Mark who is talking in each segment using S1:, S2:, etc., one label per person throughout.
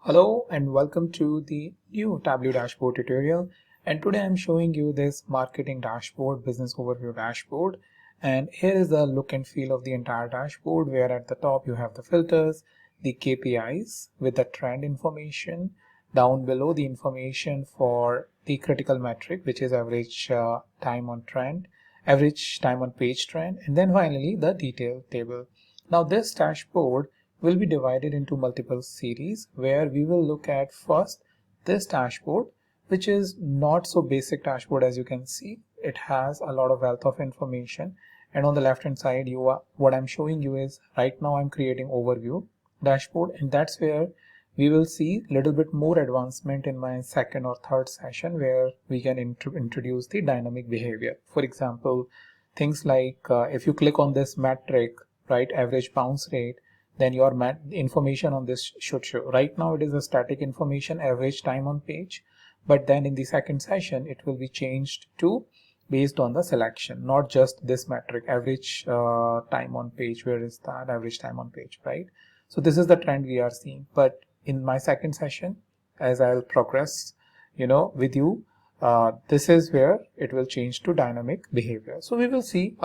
S1: Hello and welcome to the new Tableau dashboard tutorial. And today I'm showing you this marketing dashboard, business overview dashboard. And here is the look and feel of the entire dashboard, where at the top you have the filters, the KPIs with the trend information, down below the information for the critical metric, which is average time on trend, average time on page trend, and then finally the detail table. Now this dashboard will be divided into multiple series, where we will look at first this dashboard, which is not so basic dashboard. As you can see, it has a lot of wealth of information, and on the left hand side what I'm showing you is right now I'm creating overview dashboard, and that's where we will see a little bit more advancement in my second or third session, where we can introduce the dynamic behavior. For example, things like if you click on this metric, right, average bounce rate, then your information on this should show. Right now it is a static information, average time on page, but then in the second session it will be changed to based on the selection, not just this metric, average time on page. Where is that average time on page, right? So this is the trend we are seeing. But in my second session, as I'll progress with you, this is where it will change to dynamic behavior. So we will see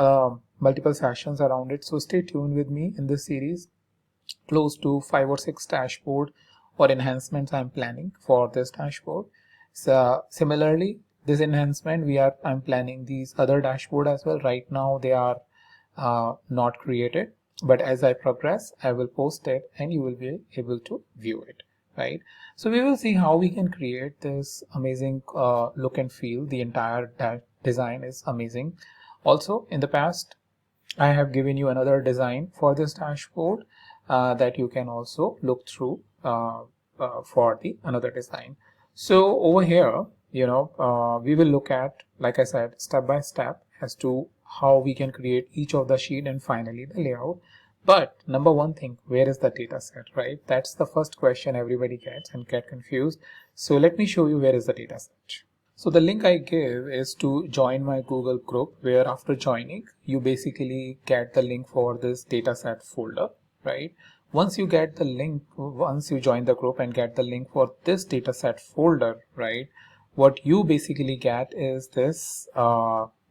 S1: multiple sessions around it, so stay tuned with me in this series. Close to 5 or 6 dashboard or enhancements I'm planning for this dashboard. So similarly, this enhancement I'm planning these other dashboard as well. Right now they are not created, but as I progress I will post it and you will be able to view it, right? So we will see how we can create this amazing look and feel. The entire design is amazing. Also, in the past I have given you another design for this dashboard that you can also look through for the another design. So over here, we will look at, like I said, step by step as to how we can create each of the sheet and finally the layout. But number one thing, where is the data set, right? That's the first question everybody gets and get confused. So let me show you where is the data set. So the link I give is to join my Google group, where after joining you basically get the link for this dataset folder, right? Once you get the link, once you join the group and get the link for this dataset folder, right, what you basically get is this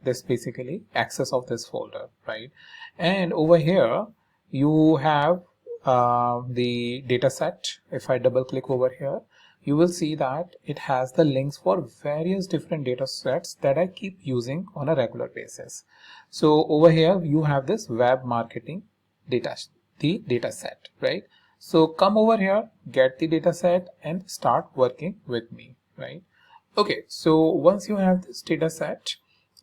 S1: this basically access of this folder, right? And over here you have the dataset. If I double click over here, you will see that it has the links for various different data sets that I keep using on a regular basis. So over here you have this web marketing data, the data set, right? So come over here, get the data set and start working with me, right? Okay, so once you have this data set,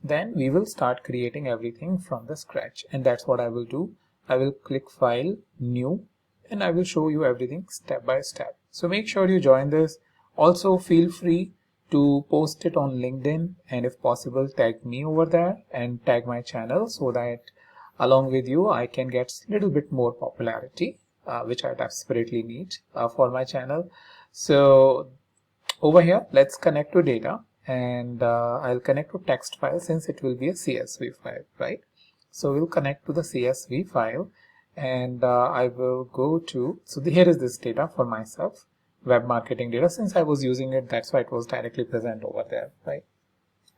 S1: then we will start creating everything from the scratch, and that's what I will do. I will click file, new, and I will show you everything step by step. So make sure you join this. Also feel free to post it on LinkedIn, and if possible tag me over there and tag my channel, so that along with you I can get a little bit more popularity, which I desperately need for my channel. So over here let's connect to data, and I'll connect to text file since it will be a CSV file, right? So we'll connect to the CSV file, and I will go to, so here is this data for myself, web marketing data. Since I was using it, that's why it was directly present over there, right?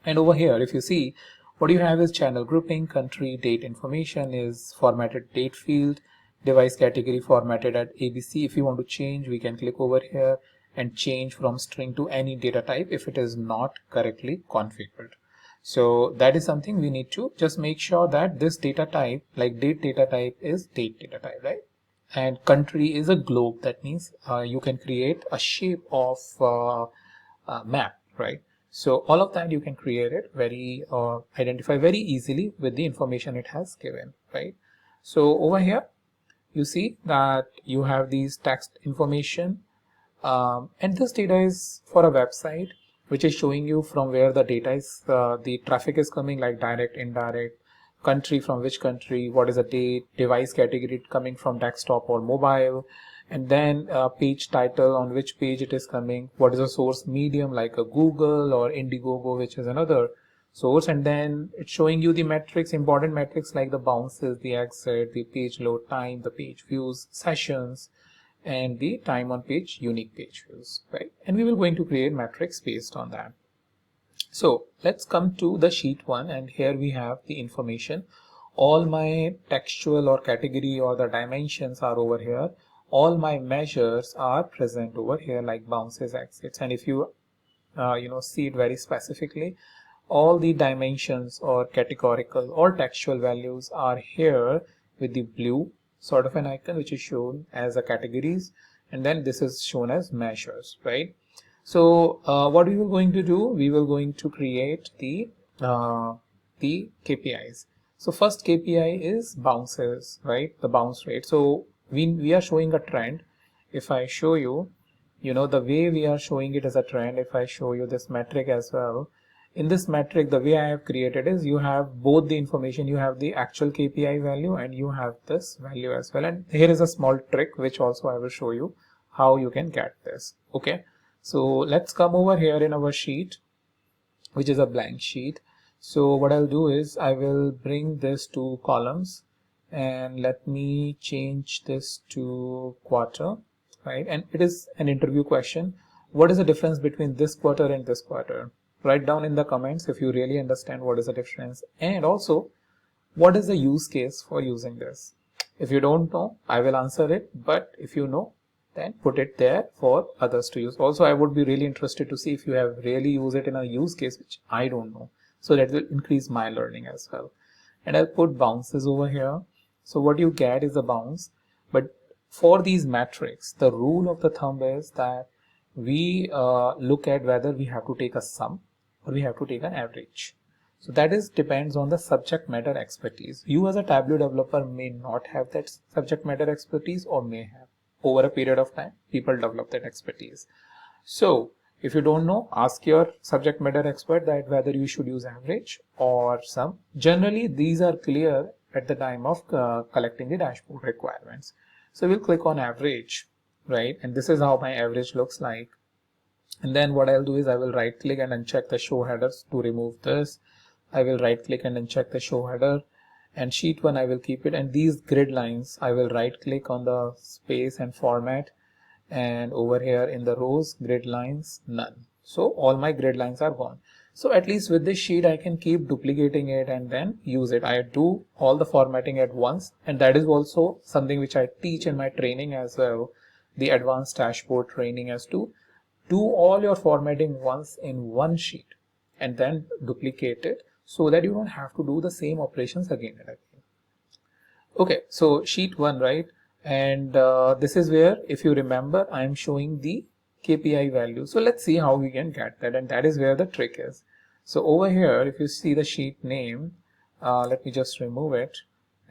S1: And over here, if you see, what you have is channel grouping, country, date information is formatted date field, device category formatted at ABC. If you want to change, we can click over here and change from string to any data type if it is not correctly configured. So that is something we need to just make sure that this data type, like date data type, is date data type, right? And country is a globe. That means you can create a shape of map, right? So all of that you can create it very identify very easily with the information it has given, right? So over here you see that you have these text information, and this data is for a website which is showing you from where the data is, the traffic is coming, like direct, indirect, country, from which country, what is the date, device category coming from desktop or mobile, and then page title, on which page it is coming, what is the source medium, like a Google or Indiegogo, which is another source, and then it's showing you the metrics, important metrics like the bounces, the exit, the page load time, the page views, sessions, and the time on page unique page views, right? And we will going to create metrics based on that. So let's come to the sheet 1, and here we have the information. All my textual or category or the dimensions are over here. All my measures are present over here, like bounces, exits, and if you see it very specifically, all the dimensions or categorical or textual values are here with the blue sort of an icon, which is shown as a categories, and then this is shown as measures, right? So what we were going to do, we were going to create the KPIs. So first KPI is bounces, right? The bounce rate. So we are showing a trend. If I show you, the way we are showing it as a trend, if I show you this metric as well, in this metric, the way I have created is you have both the information, you have the actual KPI value and you have this value as well. And here is a small trick which also I will show you how you can get this. Okay, so let's come over here in our sheet, which is a blank sheet. So what I'll do is I will bring this to columns, and let me change this to quarter, right? And it is an interview question. What is the difference between this quarter and this quarter? Write down in the comments if you really understand what is the difference, and also what is the use case for using this. If you don't know, I will answer it, but if you know, then put it there for others to use. Also, I would be really interested to see if you have really used it in a use case which I don't know, so that will increase my learning as well. And I'll put bounces over here. So what you get is a bounce, but for these metrics, the rule of the thumb is that we look at whether we have to take a sum or we have to take an average. So that depends on the subject matter expertise. You as a Tableau developer may not have that subject matter expertise, or may have. Over a period of time, people develop that expertise. So if you don't know, ask your subject matter expert that whether you should use average or sum. Generally, these are clear at the time of collecting the dashboard requirements. So we'll click on average, right? And this is how my average looks like. And then what I'll do is I will right click and uncheck the show headers to remove this. I will right click and uncheck the show header, and sheet 1 I will keep it, and these grid lines I will right click on the space and format, and over here in the rows, grid lines, none. So all my grid lines are gone. So at least with this sheet I can keep duplicating it and then use it. I do all the formatting at once, and that is also something which I teach in my training as well, the advanced dashboard training, as to do all your formatting once in one sheet and then duplicate it, so that you don't have to do the same operations again and again. Okay, so sheet 1, right? And this is where, if you remember, I am showing the KPI value. So let's see how we can get that, and that is where the trick is. So over here, if you see the sheet name, let me just remove it,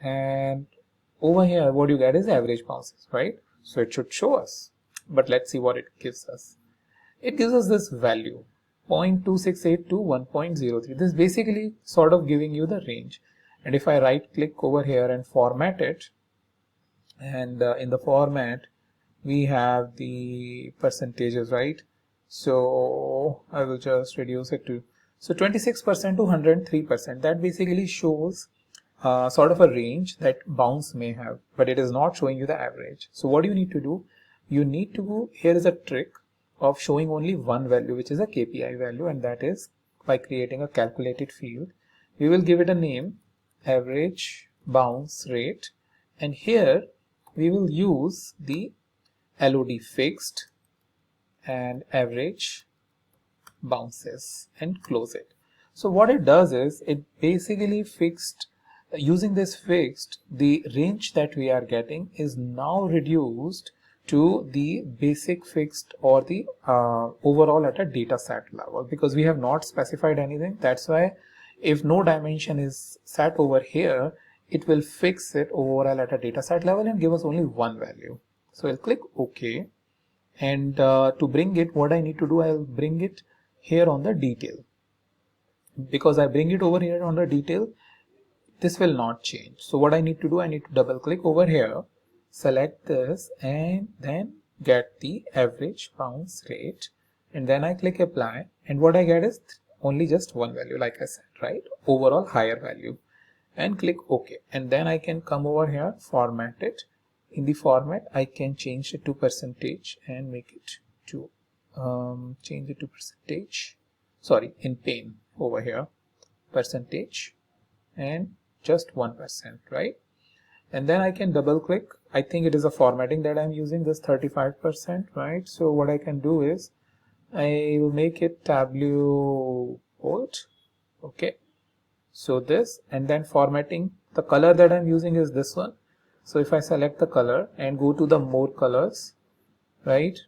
S1: and over here what you get is average bounces, right? So it should show us, but let's see what it gives us. It gives us this value, 0.268 to 1.03. This is basically sort of giving you the range. And if I right click over here and format it, and in the format we have the percentages, right? So I will just reduce it to 26% to 103%. That basically shows sort of a range that bounce may have, but it is not showing you the average. So what you need to do, here is a trick of showing only one value, which is a KPI value, and that is by creating a calculated field. We will give it a name, average bounce rate, and here we will use the LOD fixed and average bounces and close it. So what it does is it basically fixed, using this fixed, the range that we are getting is now reduced to the basic fixed or the overall at a data set level, because we have not specified anything. That's why if no dimension is set over here, it will fix it overall at a data set level and give us only one value. So I'll click OK, and to bring it, what I need to do, I'll bring it here on the detail. Because I bring it over here on the detail, this will not change. So what I need to do, I need to double click over here, select this, and then get the average bounce rate, and then I click apply, and what I get is only just one value, like I said, right? Overall higher value, and click OK, and then I can come over here, format it, in the format, I can change it to percentage and make it to change it to percentage, sorry, in pane over here, percentage and just 1%, right? And then I can double click. I think it is a formatting that I'm using, this 35%, right? So what I can do is I will make it Tableau bold. Okay, so this, and then formatting, the color that I'm using is this one. So if I select the color and go to the more colors, right,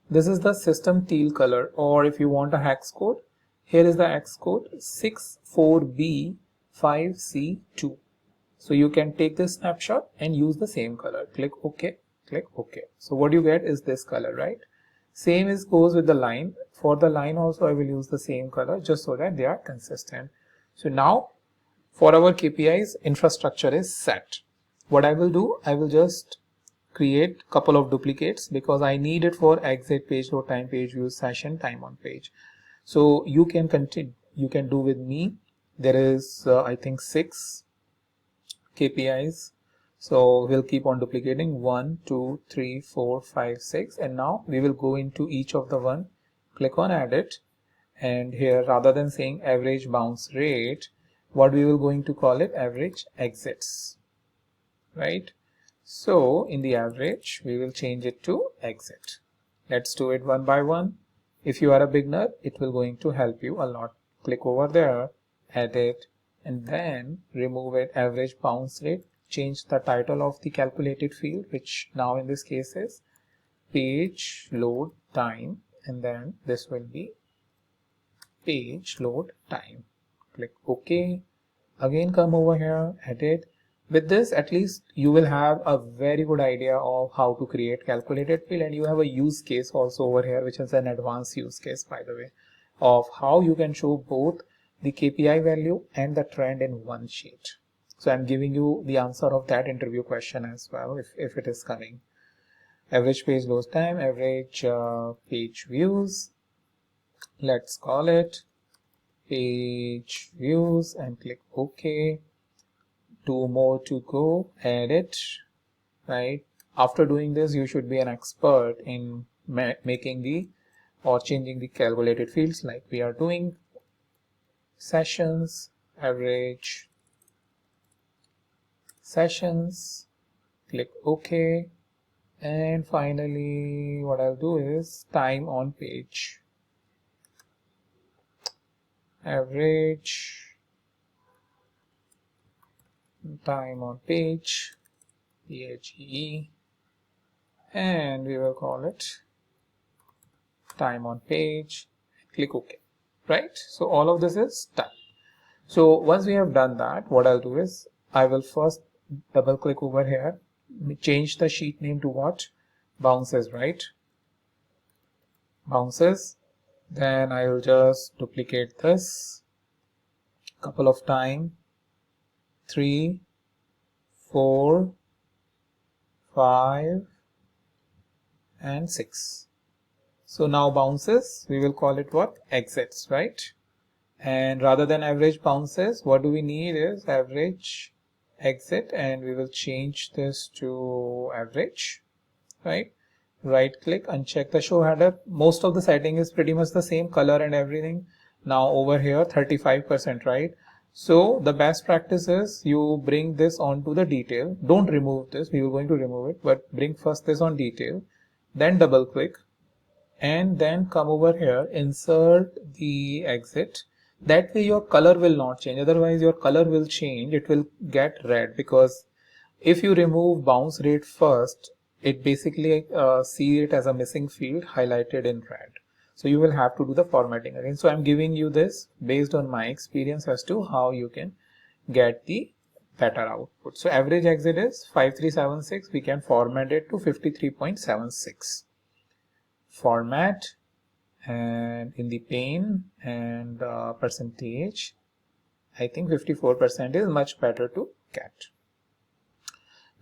S1: this is the system teal color, or if you want a hex code, here is the hex code 64B5C2. so you can take this snapshot and use the same color. Click OK, click OK. So what you get is this color, right? Same is goes with the line. For the line also I will use the same color just so that they are consistent. So now for our KPIs, infrastructure is set. What I will do, I will just create couple of duplicates because I need it for exit, page load time, page views, session, time on page. So you can continue, you can do with me. There is I think 6 KPIs. So we'll keep on duplicating 1, 2, 3, 4, 5, 6, and now we will go into each of the one, click on edit, and here rather than saying average bounce rate, what we will going to call it, average exits, right? So in the average we will change it to exit. Let's do it one by one. If you are a beginner, it will going to help you a lot. Click over there, edit, and then remove it, average bounce rate. Change the title of the calculated field, which now in this case is page load time, and then this will be page load time. Click OK. Again come over here, edit. With this, at least you will have a very good idea of how to create calculated field, and you have a use case also over here, which is an advanced use case, by the way, of how you can show both the KPI value and the trend in one sheet. So I'm giving you the answer of that interview question as well, if it is coming. Average page load time, average page views, let's call it page views, and click OK. 2 more to go, edit, right? After doing this, you should be an expert in making the or changing the calculated fields like we are doing. Sessions, average sessions, click OK, and finally what I'll do is time on page, average time on page, PAGE, and we will call it time on page. Click OK, right? So all of this is done. So once we have done that, what I'll do is I will first double click over here, change the sheet name to what? Bounces, right? Bounces. Then I will just duplicate this couple of times. 3, 4, 5, and 6. So now bounces, we will call it what? Exits, right? And rather than average bounces, what do we need is average exit, and we will change this to average, right? Right click, uncheck the show header. Most of the setting is pretty much the same, color and everything. Now over here 35%, right? So the best practice is you bring this onto the detail. Don't remove this, we were going to remove it, but bring first this on detail, then double click, and then come over here, insert the exit. That way your color will not change, otherwise your color will change, it will get red, because if you remove bounce rate first, it basically see it as a missing field highlighted in red. So you will have to do the formatting again. So I'm giving you this based on my experience as to how you can get the better output. So average exit is 5376. We can format it to 53.76. Format, and in the pane and percentage, I think 54% is much better to get.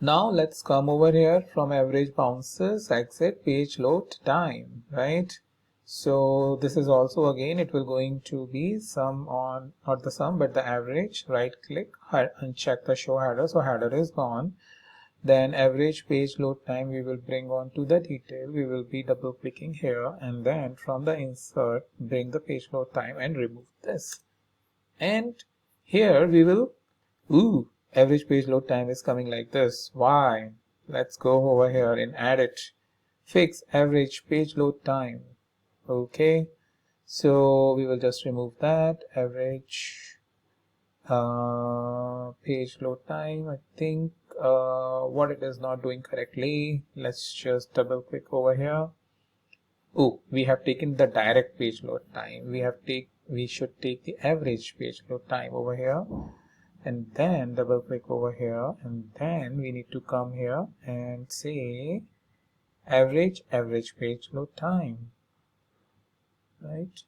S1: Now let's come over here from average bounces, exit, page load time, right? So this is also again, it will going to be sum on, not the sum, but the average. Right click, uncheck the show header, so header is gone. Then average page load time we will bring on to the detail. We will be double clicking here, and then from the insert bring the page load time and remove this. And here we will, average page load time is coming like this. Why? Let's go over here and add it. Fix average page load time. Okay, so we will just remove that average page load time. I think what it is not doing correctly. Let's just double click over here. We have taken the direct page load time. We should take the average page load time over here, and then double click over here, and then we need to come here and say average page load time. Right,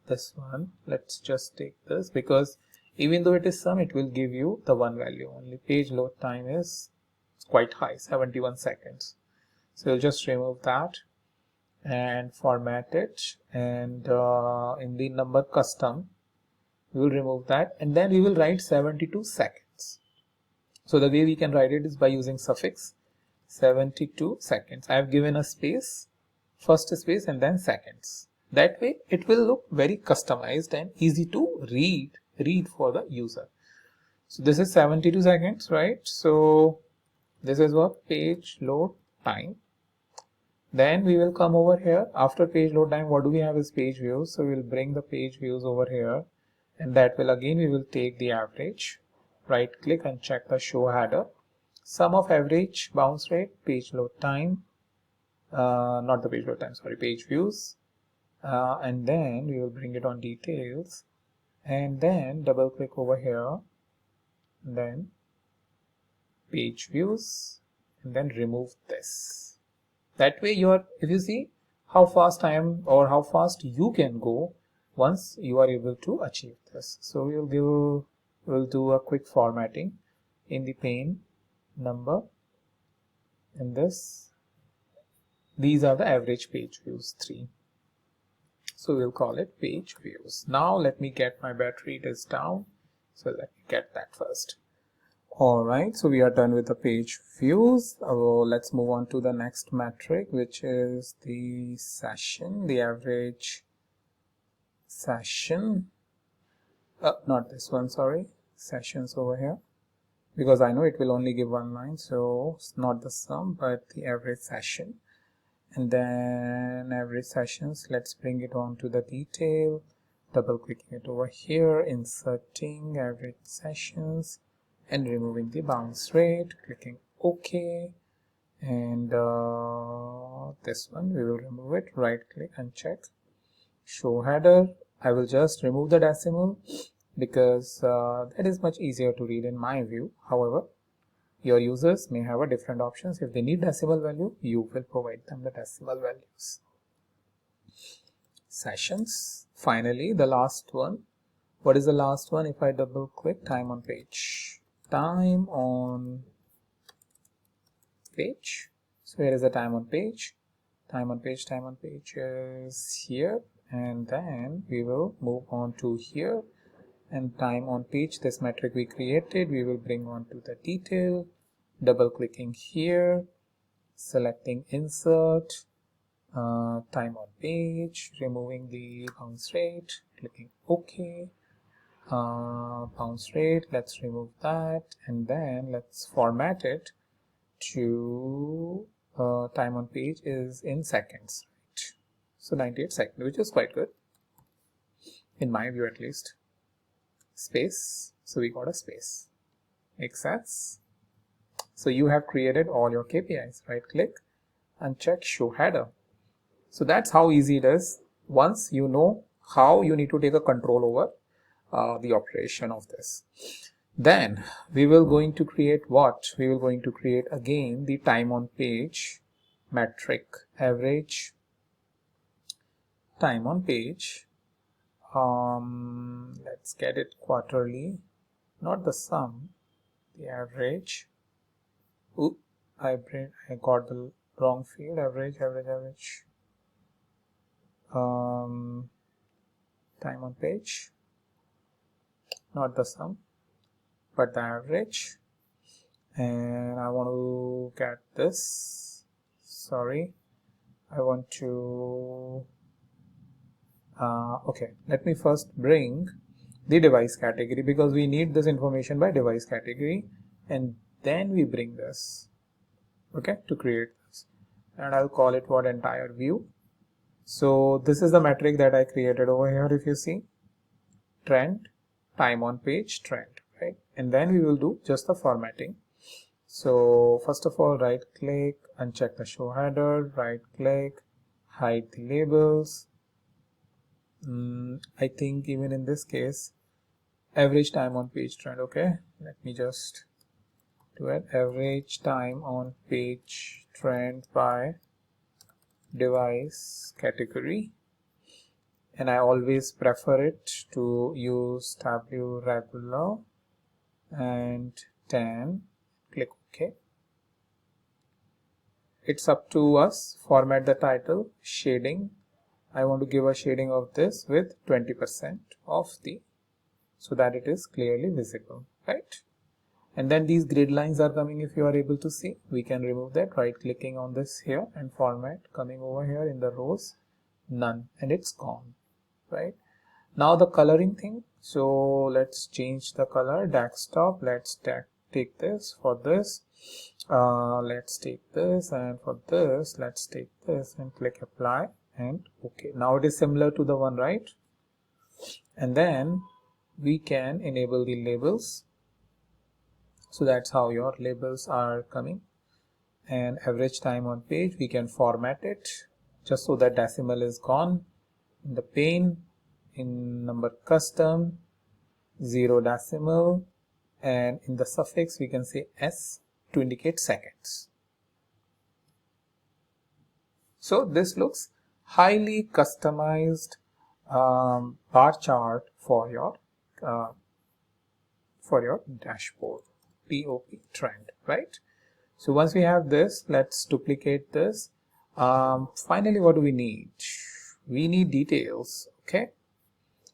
S1: this one, let's just take this, because even though it is sum, it will give you the one value only. Page load time is quite high, 71 seconds. So we'll just remove that and format it, and in the number custom we will remove that, and then we will write 72 seconds. So the way we can write it is by using suffix 72 seconds. I have given a space, first space and then seconds. That way it will look very customized and easy to read for the user. So this is 72 seconds, right? So this is what page load time. Then we will come over here. After page load time, what do we have is page views. So we will bring the page views over here, and that will again, we will take the average, right click and check the show header, sum of average bounce rate, page load time, not the page load time, sorry, page views, and then we will bring it on details, and then double click over here, and then page views, and then remove this. That way if you see how fast I am, or how fast you can go once you are able to achieve this. So we'll do a quick formatting in the pane number, and these are the average page views 3. So we'll call it page views. Now let me get my battery, it is down, so let me get that first. Alright, so we are done with the page views. Let's move on to the next metric, which is the session, the average session. Not this one, sorry, sessions over here, because I know it will only give one line, so it's not the sum but the average session. And then average sessions, let's bring it on to the detail, double clicking it over here, inserting average sessions and removing the bounce rate, clicking OK, and this one we will remove it, right click and check show header. I will just remove the decimal because that is much easier to read in my view. However, your users may have a different options. If they need decimal value, you will provide them the decimal values. Sessions. Finally, the last one. What is the last one? If I double click, time on page. Time on page. So here is the time on page. Time on page is here, and then we will move on to here, and time on page, this metric we created, we will bring on to the detail, double clicking here, selecting insert, time on page, removing the bounce rate, clicking OK. Bounce rate, let's remove that, and then let's format it to time on page is in seconds, right? So 98 seconds, which is quite good in my view at least. Space, so we got a space. Makes sense? So you have created all your KPIs. Right click and check show header. So that's how easy it is. Once you know how you need to take a control over the operation of this, then we will going to create what? We will going to create again the time on page metric, average time on page. Let's get it quarterly, not the sum, the average. I got the wrong field. Average. Time on page, not the sum but the average. and I want to get this. Sorry, I want to okay, let me first bring the device category because we need this information by device category, and then we bring this, okay, to create this, and I'll call it what, entire view. So this is the metric that I created over here. If you see, trend, time on page, trend, right? And then we will do just the formatting. So first of all, right click, uncheck the show header, right click, hide the labels. I think even in this case, average time on page trend. Okay, let me just do it. Average time on page trend by device category, and I always prefer it to use Tableau regular, and 10, click OK. It's up to us. Format the title, shading. I want to give a shading of this with 20% of the, so that it is clearly visible, right? And then these grid lines are coming. If you are able to see, we can remove that, right clicking on this here, and format, coming over here in the rows, none, and it's gone, right? Now the coloring thing, so let's change the color. Desktop, let's take this. For this, let's take this, and for this, let's take this, and click apply, and okay. Now it is similar to the one, right? And then we can enable the labels. So that's how your labels are coming. And average time on page, we can format it just so that decimal is gone. In the pane, in number custom, 0 decimal, and in the suffix we can say S to indicate seconds. So this looks highly customized bar chart for your dashboard, POP trend, right? So once we have this, let's duplicate this. Finally, what do we need? We need details. Okay,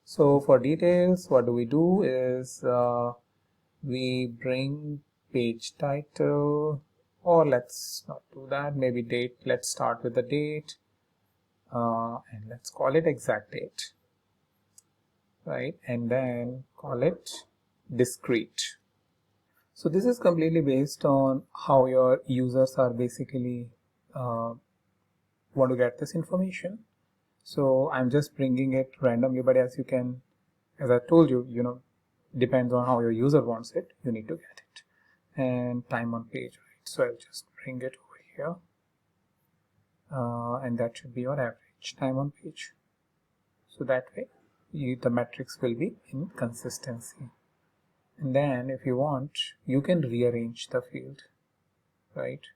S1: so for details, what do we do is we bring page title, or let's not do that, maybe date. Let's start with the date, and let's call it exact date, right? And then call it discrete. So this is completely based on how your users are basically want to get this information. So I'm just bringing it randomly, but as I told you, depends on how your user wants it, you need to get it. And time on page, right? So I'll just bring it over here, and that should be your average time on page. So that way the metrics will be in consistency. And then if you want, you can rearrange the field, right,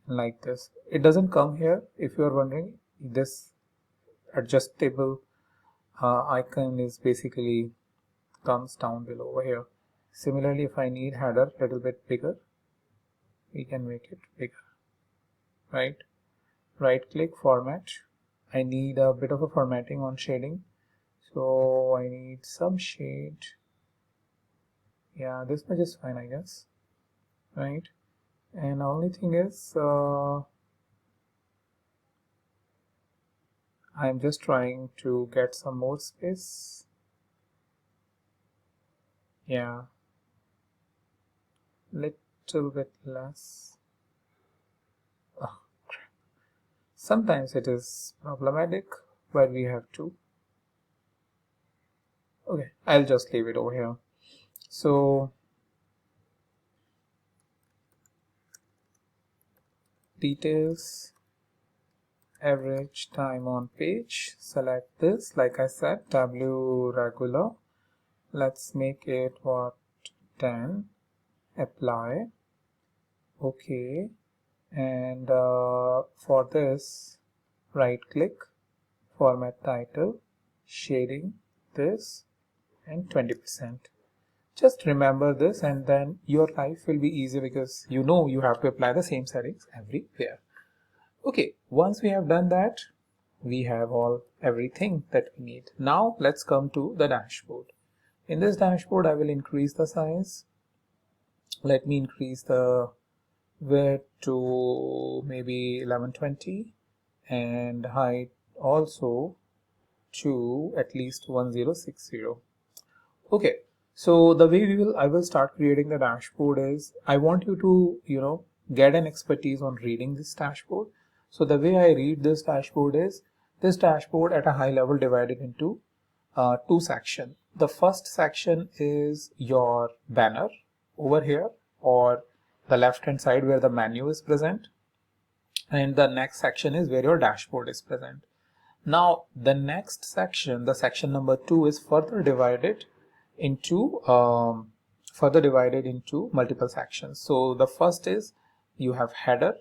S1: like this. It doesn't come here. If you are wondering, this adjustable icon is basically comes down below over here. Similarly, if I need header a little bit bigger, we can make it bigger, right? Right click, format. I need a bit of a formatting on shading, so I need some shade. Yeah, this much is fine, I guess, right? And the only thing is I'm just trying to get some more space. Yeah, little bit less. Oh, crap. Sometimes it is problematic, but we have to. Okay, I'll just leave it over here. So details, average time on page, select this, like I said, Tableau regular. Let's make it what, 10, apply, okay. And for this, right click, format title, shading this, and 20%. Just remember this, and then your life will be easy because you have to apply the same settings everywhere. Okay, once we have done that, we have everything that we need. Now let's come to the dashboard. In this dashboard, I will increase the size. Let me increase the width to maybe 1120 and height also to at least 1060. Okay, so the way I will start creating the dashboard is I want you to, get an expertise on reading this dashboard. So the way I read this dashboard is this dashboard at a high level divided into two sections. The first section is your banner over here, or the left hand side where the menu is present, and the next section is where your dashboard is present. Now the next section, the section number 2, is further divided into multiple sections. So the first is you have header,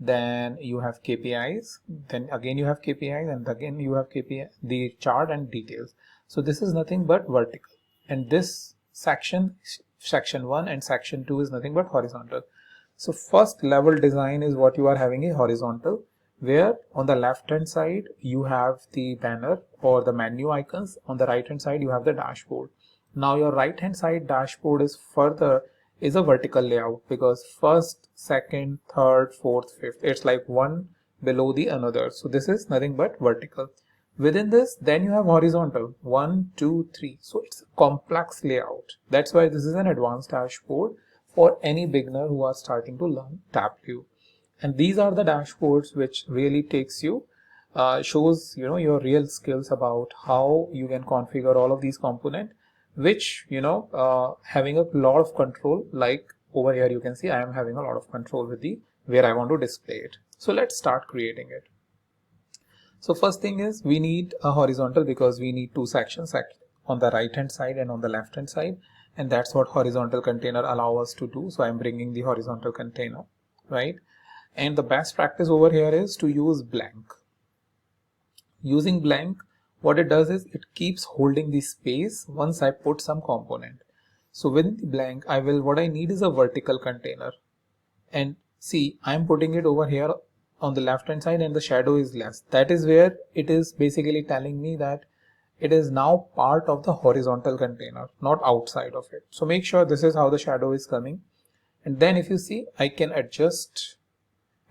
S1: then you have KPIs, then again you have KPIs, and again you have KPI, the chart and details. So this is nothing but vertical, and this section 1 and section 2 is nothing but horizontal. So first level design is what you are having a horizontal, where on the left hand side you have the banner or the menu icons, on the right hand side you have the dashboard. Now your right hand side dashboard is a vertical layout, because first, second, third, fourth, fifth, it's like one below the another. So this is nothing but vertical. Within this, then you have horizontal 1, 2, 3. So it's a complex layout. That's why this is an advanced dashboard for any beginner who are starting to learn Tableau. And these are the dashboards which really takes you shows your real skills about how you can configure all of these components, which having a lot of control. Like over here you can see I am having a lot of control with the where I want to display it. So let's start creating it. So first thing is we need a horizontal, because we need two sections on the right hand side and on the left hand side, and that's what horizontal container allow us to do. So I'm bringing the horizontal container, right? And the best practice over here is to use blank. Using blank, what it does is it keeps holding the space once I put some component. So within the blank, what I need is a vertical container. And see, I'm putting it over here on the left hand side, and the shadow is less. That is where it is basically telling me that it is now part of the horizontal container, not outside of it. So make sure this is how the shadow is coming. And then if you see, I can adjust.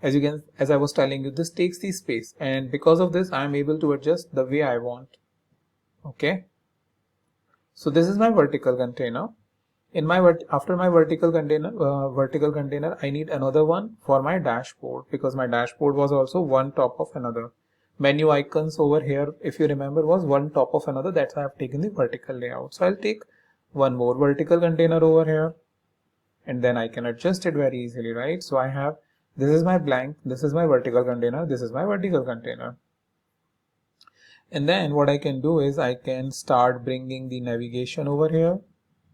S1: As I was telling you, this takes the space, and because of this I am able to adjust the way I want. Okay, so this is my vertical container. After my vertical container, I need another one for my dashboard, because my dashboard was also one top of another. Menu icons over here, if you remember, was one top of another. That's why I've taken the vertical layout. So I'll take one more vertical container over here, and then I can adjust it very easily, right? So I have, this is my blank, this is my vertical container, this is my vertical container. And then what I can do is I can start bringing the navigation over here,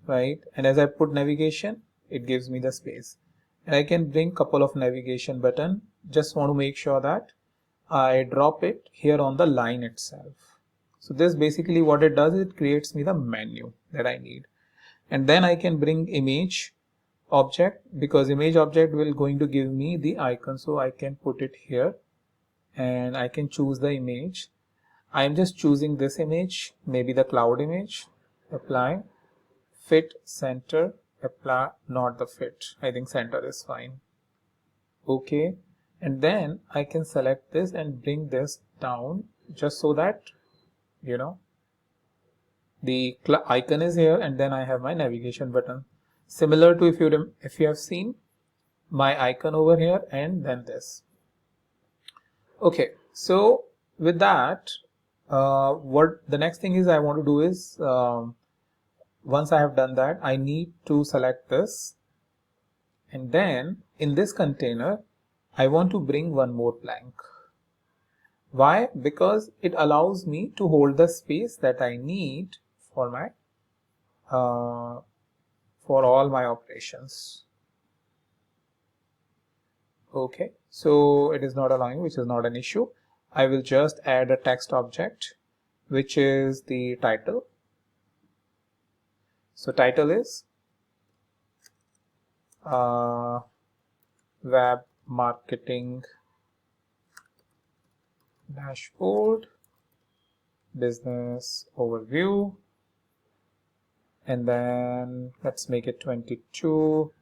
S1: right? And as I put navigation, it gives me the space. And I can bring couple of navigation button. Just want to make sure that I drop it here on the line itself. So this basically what it does, it creates me the menu that I need. And then I can bring image object, because image object will going to give me the icon. So I can put it here and I can choose the image. I am just choosing this image, maybe the cloud image. Apply, fit, center, apply, not the fit. I think center is fine. Okay, and then I can select this and bring this down, just so that the icon is here, and then I have my navigation button, similar to if you have seen my icon over here and then this. Okay, so with that, what the next thing is I want to do is, once I have done that, I need to select this, and then in this container I want to bring one more blank. Why? Because it allows me to hold the space that I need for my for all my operations. Okay, so it is not allowing, which is not an issue. I will just add a text object, which is the title. So title is web marketing dashboard business overview, and then let's make it 22,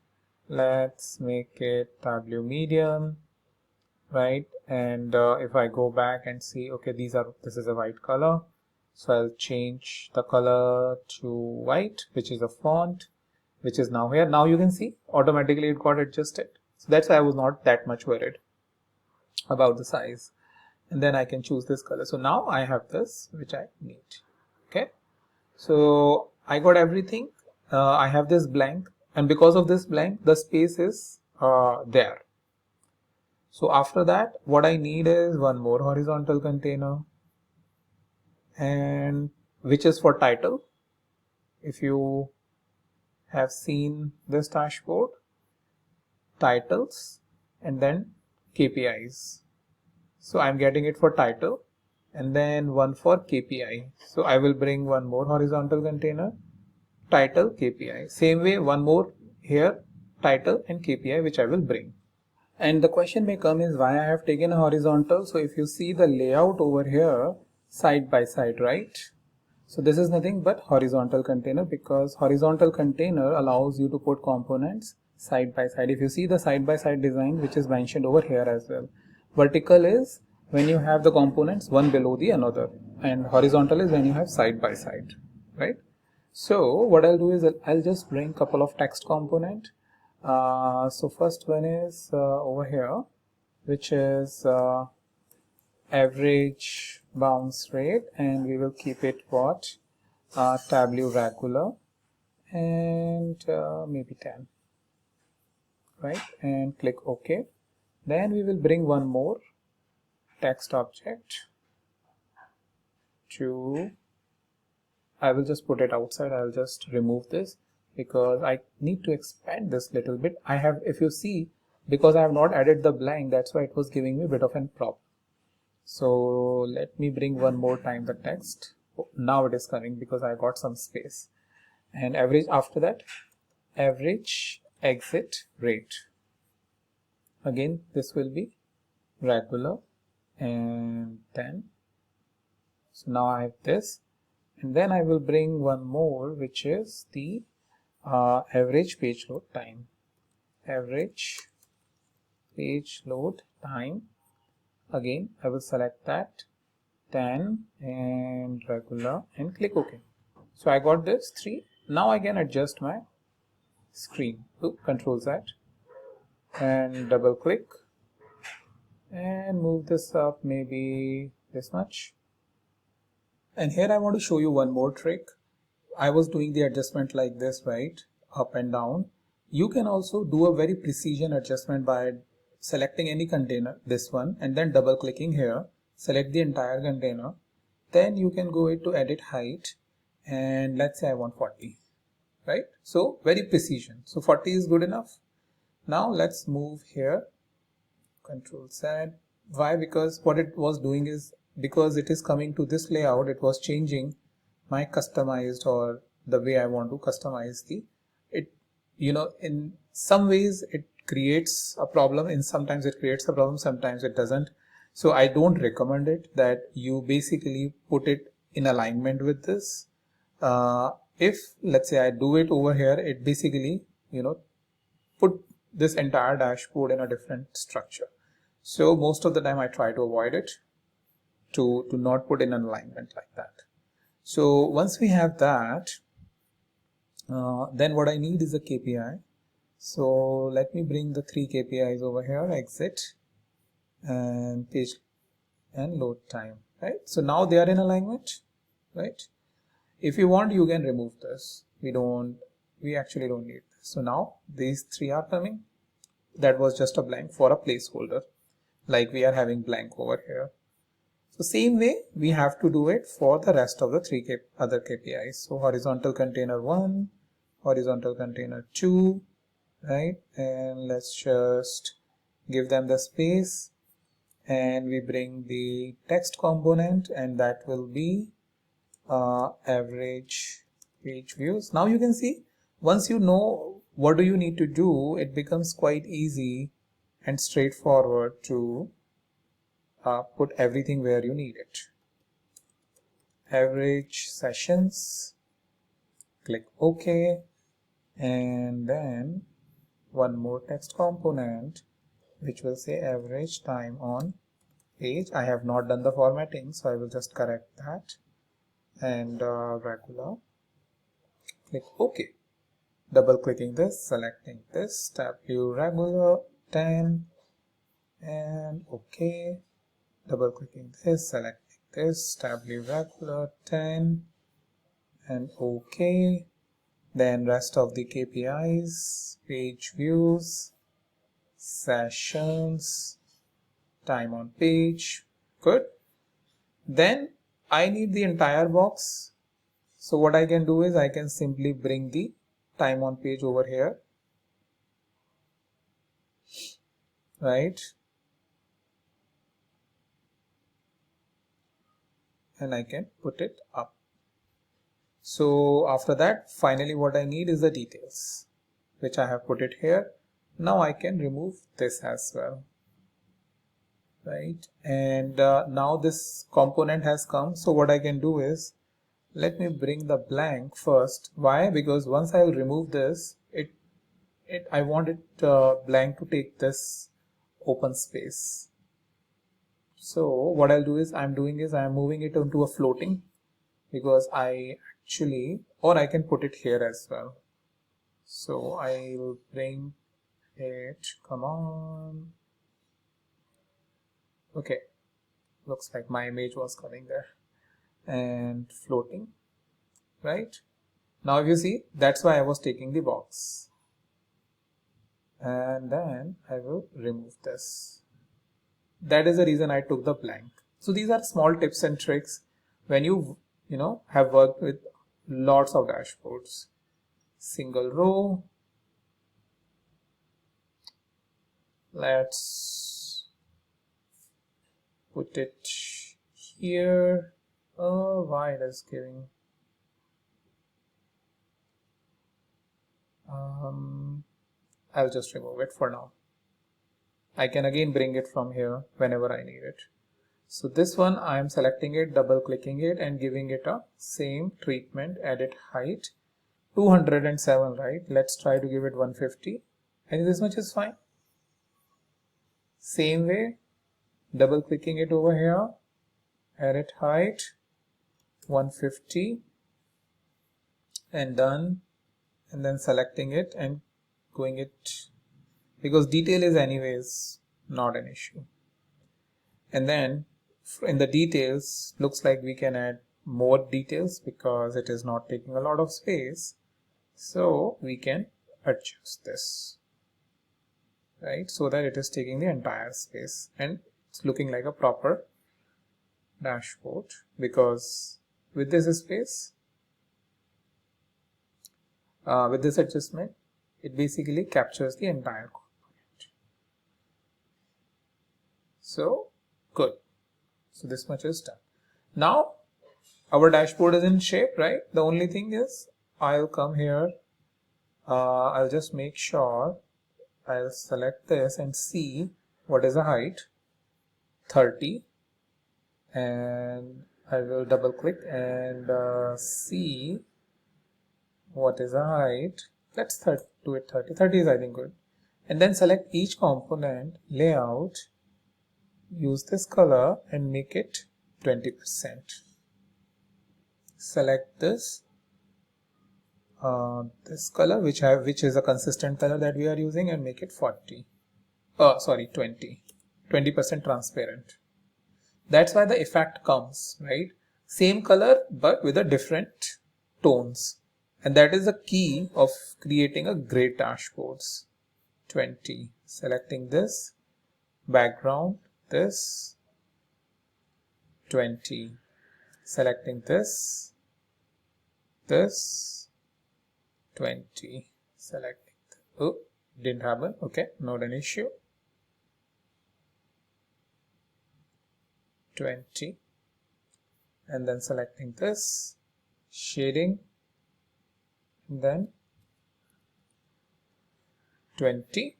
S1: Let's make it Tableau medium, right? And if I go back and see, okay, this is a white color, so I'll change the color to white, which is a font, which is now here. Now you can see automatically it got adjusted. So that's why I was not that much worried about the size. And then I can choose this color. So now I have this which I need. Okay, so I got everything. I have this blank, and because of this blank the space is there. So after that what I need is one more horizontal container, and which is for title. If you have seen this dashboard, titles and then KPIs. So I'm getting it for title and then one for KPI. So I will bring one more horizontal container, title, KPI. Same way, one more here, title and KPI, which I will bring. And the question may come is why I have taken a horizontal. So if you see the layout over here, side by side, right? So this is nothing but horizontal container, because horizontal container allows you to put components side by side. If you see the side by side design, which is mentioned over here as well. Vertical is when you have the components one below the another, and horizontal is when you have side by side, right? So what I'll do is I'll just bring couple of text component. So first one is over here, which is average bounce rate, and we will keep it what, Tableau regular, and maybe 10, right? And click OK. Then we will bring one more text object to, I will just put it outside. I'll just remove this because I need to expand this little bit. I have, if you see, because I have not added the blank, that's why it was giving me a bit of an problem. So let me bring one more time the text. Oh, now it is coming because I got some space. And average, after that, average exit rate. Again, this will be regular, and then, so now I have this, and then I will bring one more, which is the average page load time. Average page load time. Again, I will select that, 10 and regular, and click OK. So I got this 3. Now I can adjust my screen. Control Z and double click and move this up maybe this much. And here I want to show you one more trick. I was doing the adjustment like this, right? Up and down. You can also do a very precision adjustment by selecting any container, this one, and then double clicking here, select the entire container. Then you can go to edit height, and let's say I want 40, right? So very precision. So 40 is good enough. Now let's move here, Control Z. Why? Because what it was doing is, because it is coming to this layout, it was changing my customized, or the way I want to customize it. In some ways it creates a problem, in sometimes it creates a problem, sometimes it doesn't. So I don't recommend it, that you basically put it in alignment with this. If let's say I do it over here, it basically put this entire dashboard in a different structure. So most of the time I try to avoid it, to not put in an alignment like that. So once we have that, then what I need is a KPI. So let me bring the 3 KPIs over here, exit and page and load time, right? So now they are in alignment, right? If you want, you can remove this. We actually don't need this. So now these 3 are coming. That was just a blank for a placeholder, like we are having blank over here. So same way we have to do it for the rest of the 3 other KPIs. So horizontal container 1, horizontal container 2, right? And let's just give them the space, and we bring the text component, and that will be average page views. Now you can see, once you know what do you need to do, it becomes quite easy and straightforward to put everything where you need it. Average sessions, click OK, and then one more text component which will say average time on page. I have not done the formatting, so I will just correct that. And regular, click OK. Double clicking this, selecting this, Tableau regular 10 and OK. Double clicking this, selecting this, Tableau regular 10 and OK. Then rest of the KPIs, page views, sessions, time on page. Good. Then I need the entire box. So what I can do is I can simply bring the time on page over here, right? And I can put it up. So after that, finally what I need is the details, which I have put it here. Now I can remove this as well, right? And now this component has come. So what I can do is, let me bring the blank first. Why? Because once I will remove this, I want it blank to take this open space. So what I'll do is I'm moving it onto a floating, because I actually, or I can put it here as well. So I will bring it, come on. Okay, looks like my image was coming there and floating, right? Now if you see, that's why I was taking the box. And then I will remove this. That is the reason I took the blank. So these are small tips and tricks when you have worked with lots of dashboards. Single row. Let's put it here. Oh, why it is giving? I'll just remove it for now. I can again bring it from here whenever I need it. So this one I am selecting it, double clicking it and giving it a same treatment. Edit height 207, right? Let's try to give it 150. I think this much is fine. Same way, double clicking it over here, edit height 150 and done, and then selecting it and going it, because detail is anyways not an issue. And then in the details, looks like we can add more details because it is not taking a lot of space. So we can adjust this, right? So that it is taking the entire space and it's looking like a proper dashboard, because with this space, with this adjustment, it basically captures the entire component. So good. So this much is done. Now our dashboard is in shape, right? The only thing is I'll come here. I'll just make sure I'll select this and see what is the height, 30, and I will double click and see what is the height. Let's do it 30. 30 is I think good. And then select each component, layout, use this color and make it 20%. Select this color which is a consistent color that we are using, and make it 20 transparent. That's why the effect comes, right? Same color but with a different tones, and that is the key of creating a great dashboards. 20, selecting this background, this 20, selecting this 20, selecting oh, didn't happen. Okay, not an issue. 20, and then selecting this shading, and then 20.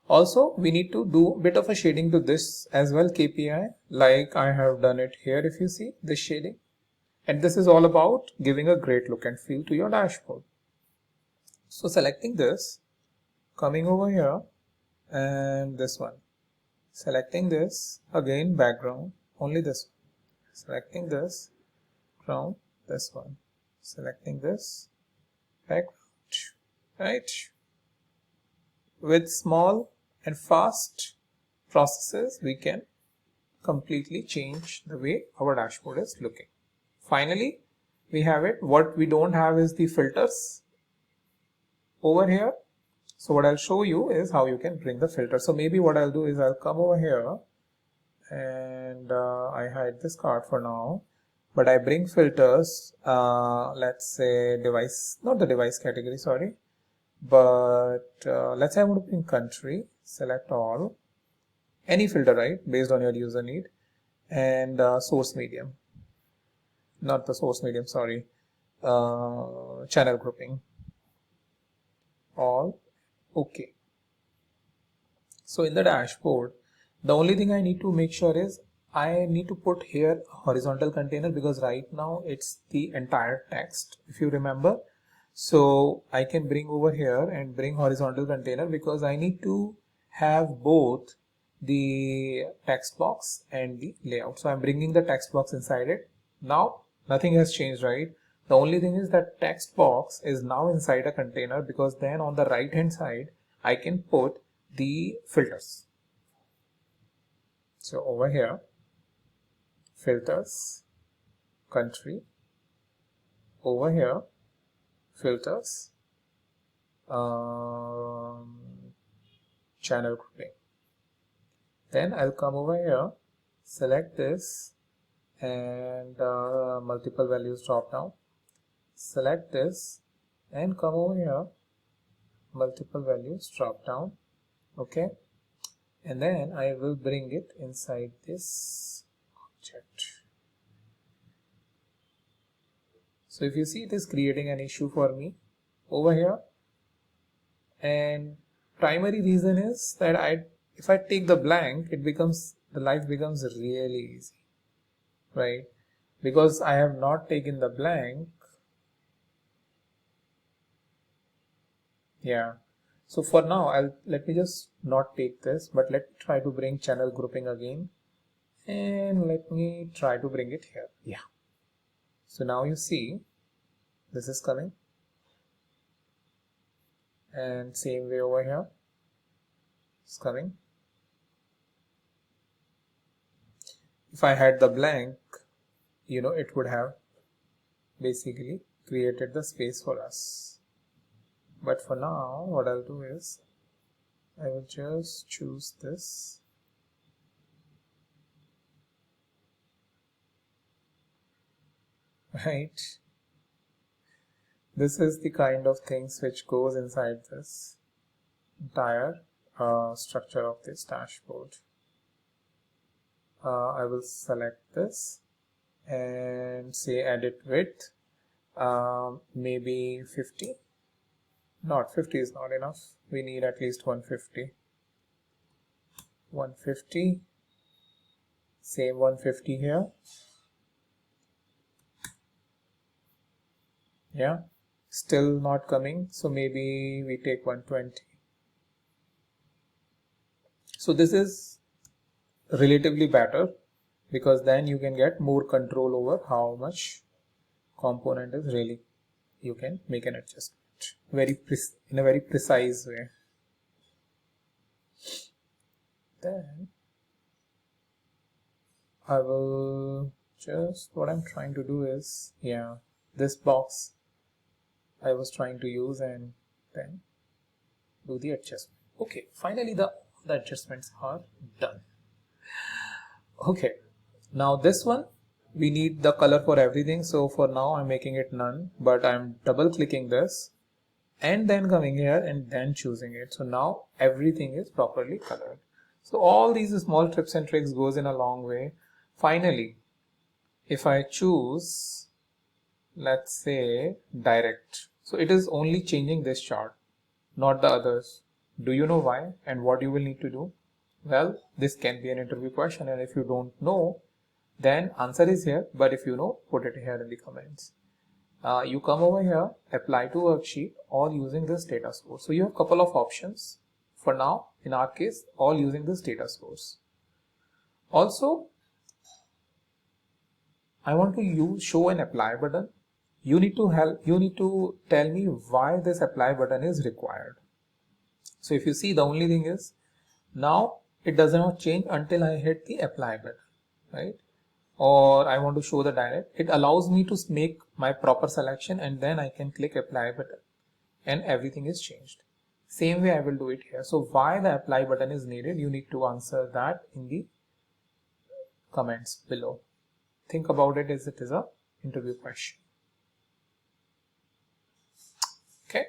S1: Also we need to do a bit of a shading to this as well, KPI, like I have done it here. If you see this shading, and this is all about giving a great look and feel to your dashboard. So selecting this, coming over here and this one, selecting this, again background, only this one, selecting this, ground, this one, selecting this, background, right? With small and fast processes, we can completely change the way our dashboard is looking. Finally, we have it. What we don't have is the filters over here. So what I'll show you is how you can bring the filter. So maybe what I'll do is I'll come over here and I hide this card for now, but I bring filters, let's say device, not the device category, sorry, but let's say I want to bring country, select all, any filter, right, based on your user need, and source medium, not the source medium, sorry, channel grouping, all, okay. So in the dashboard, the only thing I need to make sure is I need to put here a horizontal container, because right now it's the entire text, if you remember. So I can bring over here and bring horizontal container, because I need to have both the text box and the layout. So I'm bringing the text box inside it. Now nothing has changed, right? The only thing is that text box is now inside a container, because then on the right hand side I can put the filters. So over here, filters, country, over here, filters, channel grouping. Then I'll come over here, select this and multiple values drop down, select this and come over here, multiple values drop down, okay, and then I will bring it inside this object. So if you see, it is creating an issue for me over here, and primary reason is that if I take the blank, the life becomes really easy, right? Because I have not taken the blank. Yeah, so for now let me just not take this, but let me try to bring channel grouping again, and let me try to bring it here. Yeah, so now you see this is coming, and same way over here it's coming. If I had the blank, you know, it would have basically created the space for us. But for now, what I'll do is I will just choose this. Right? This is the kind of things which goes inside this entire structure of this dashboard. I will select this and say edit width, maybe 50. Not 50 is not enough. We need at least 150. 150. Same 150 here. Yeah, still not coming. So maybe we take 120. So this is relatively better, because then you can get more control over how much component is really. You can make an adjustment in a very precise way. Then I will just, what I'm trying to do is, yeah, this box I was trying to use, and then do the adjustment. Okay, finally the adjustments are done. Okay, now this one we need the color for everything, so for now I'm making it none, but I'm double clicking this and then coming here and then choosing it. So now everything is properly colored. So all these small tips and tricks goes in a long way. Finally, if I choose, let's say direct, so it is only changing this chart, not the others. Do you know why and what you will need to do? Well, this can be an interview question, and if you don't know, then answer is here, but if you know, put it here in the comments. you come over here, apply to worksheet, all using this data source. So you have a couple of options. For now, in our case, all using this data source. Also, I want to show an apply button. You need to tell me why this apply button is required. So if you see, the only thing is now it does not change until I hit the apply button, right? Or I want to show the direct. It allows me to make my proper selection and then I can click apply button and everything is changed. Same way I will do it here. So why the apply button is needed, you need to answer that in the comments below. Think about it as it is a interview question. Okay.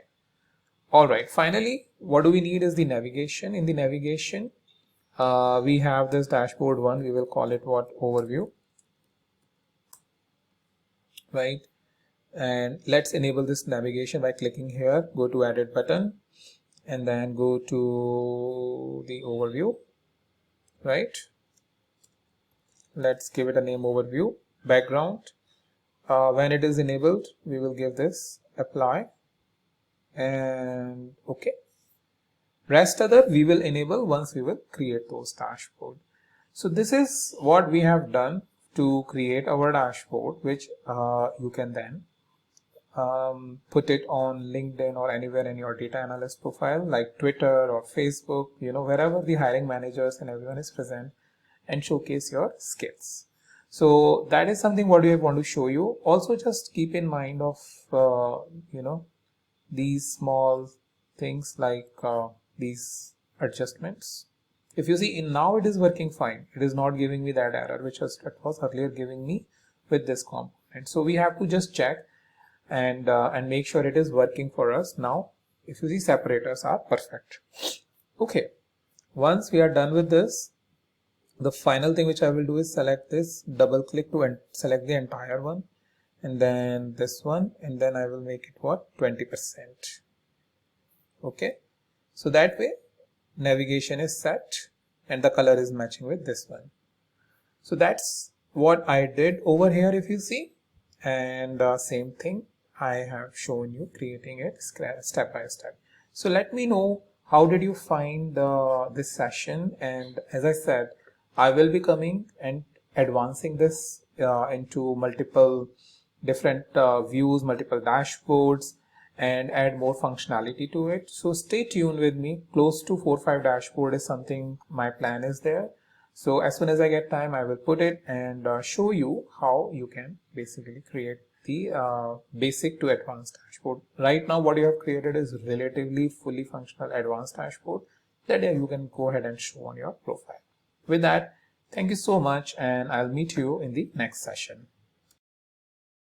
S1: All right. Finally, what do we need is the navigation. In the navigation, we have this dashboard one. We will call it what? Overview. Right. And let's enable this navigation by clicking here. Go to edit button and then go to the overview. Right. Let's give it a name, overview. Background. When it is enabled, we will give this apply and okay. Rest other we will enable once we will create those dashboard. So this is what we have done to create our dashboard, which you can then put it on LinkedIn or anywhere in your data analyst profile like Twitter or Facebook, wherever the hiring managers and everyone is present, and showcase your skills. So that is something what we want to show you. Also, just keep in mind of these small things like these adjustments. If you see, now it is working fine. It is not giving me that error which it was earlier giving me with this component. So we have to just check and make sure it is working for us. Now if you see, separators are perfect. Okay, once we are done with this, the final thing which I will do is select this, double click to select the entire one, and then this one, and then I will make it what? 20%. Okay, so that way navigation is set and the color is matching with this one. So that's what I did over here, if you see, and same thing I have shown you, creating it step by step. So let me know how did you find this session, and as I said, I will be coming and advancing this into multiple different views, multiple dashboards, and add more functionality to it. So stay tuned with me. Close to 4-5 dashboard is something my plan is there. So as soon as I get time, I will put it and show you how you can basically create the basic to advanced dashboard. Right now what you have created is relatively fully functional advanced dashboard that you can go ahead and show on your profile. With that, thank you so much, and I'll meet you in the next session.